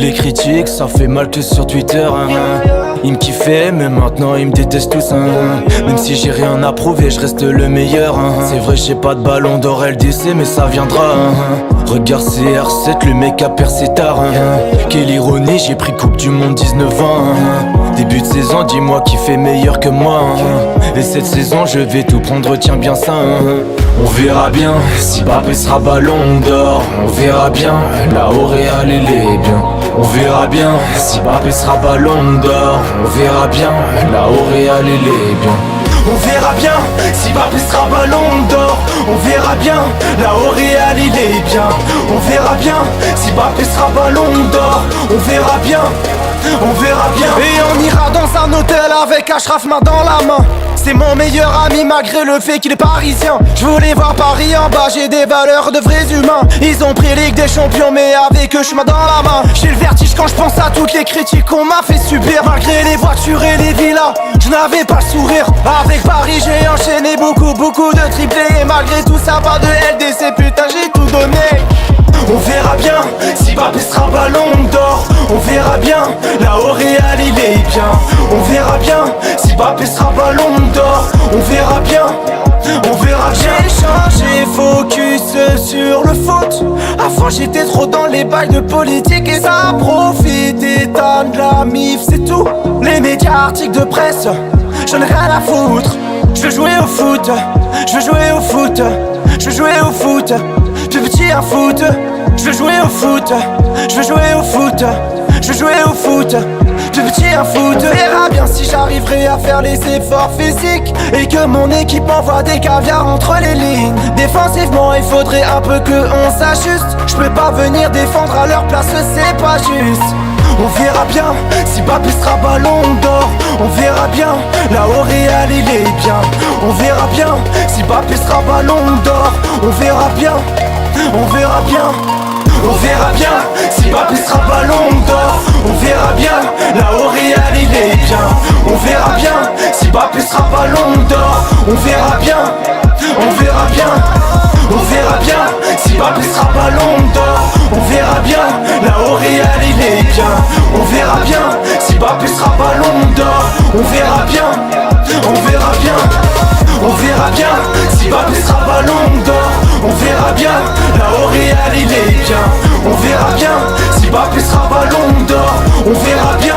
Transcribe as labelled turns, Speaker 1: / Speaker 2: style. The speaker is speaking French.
Speaker 1: Les critiques, ça fait mal que sur Twitter, Ils me kiffaient, mais maintenant ils me détestent tous, Même si j'ai rien à prouver, je reste le meilleur, C'est vrai, j'ai pas de ballon d'or LDC, mais ça viendra, Regarde CR7, le mec a percé tard, Quelle ironie, j'ai pris coupe du monde 19 ans, Début de saison, dis-moi qui fait meilleur que moi, Et cette saison, je vais tout prendre, retiens bien ça, On verra bien si Mbappé sera ballon d'or. On verra bien, là au Real il est bien. On verra bien si Mbappé sera ballon d'or. On verra bien, là au Real il est bien. On verra bien si Mbappé sera ballon d'or. On verra bien, là au Real il est bien. On verra bien si Mbappé sera ballon d'or. On verra bien, on verra bien. Et on ira dans un hôtel avec Achraf main dans la main. C'est mon meilleur ami malgré le fait qu'il est parisien. Je voulais voir Paris en bas, j'ai des valeurs de vrais humains. Ils ont pris Ligue des Champions mais avec eux je suis main dans la main. J'ai le vertige quand je pense à toutes les critiques qu'on m'a fait subir. Malgré les voitures et les villas, je n'avais pas le sourire. Avec Paris j'ai enchaîné beaucoup de triplés. Et malgré tout ça pas de LDC, putain j'ai tout donné. On verra bien si Mbappé sera ballon d'or. On verra bien, là au Real il est bien. On verra bien si Mbappé sera ballon d'or. On verra bien, on verra bien. J'ai changé focus sur le foot. Avant j'étais trop dans les bails de politique. Et ça profite, état de la mif, c'est tout. Les médias, articles de presse, j'en ai rien à foutre. Je veux jouer au foot, je veux jouer au foot, je veux jouer au foot. Plus petit un foot, je veux jouer au foot, je veux jouer au foot, je veux jouer au foot. Plus petit un foot. On verra bien si j'arriverai à faire les efforts physiques et que mon équipe m'envoie des caviars entre les lignes. Défensivement il faudrait un peu que on s'ajuste. Je peux pas venir défendre à leur place, c'est pas juste. On verra bien si Mbappé sera ballon d'or. On verra bien, là au Real il est bien. On verra bien si Mbappé sera ballon d'or. On verra bien, on verra bien. On verra bien si Mbappé sera ballon d'or. On verra bien, là au Real il est bien. On verra bien si Mbappé sera ballon d'or. On verra bien, on verra bien. On verra bien si Mbappé sera ballon d'or. On verra bien, là au Real il est bien. On verra bien si Mbappé sera ballon d'or. On verra bien, on verra bien. On verra bien si Mbappé sera ballon d'or. On verra bien, là au Real il est bien. On verra bien si Mbappé sera ballon d'or. On verra bien,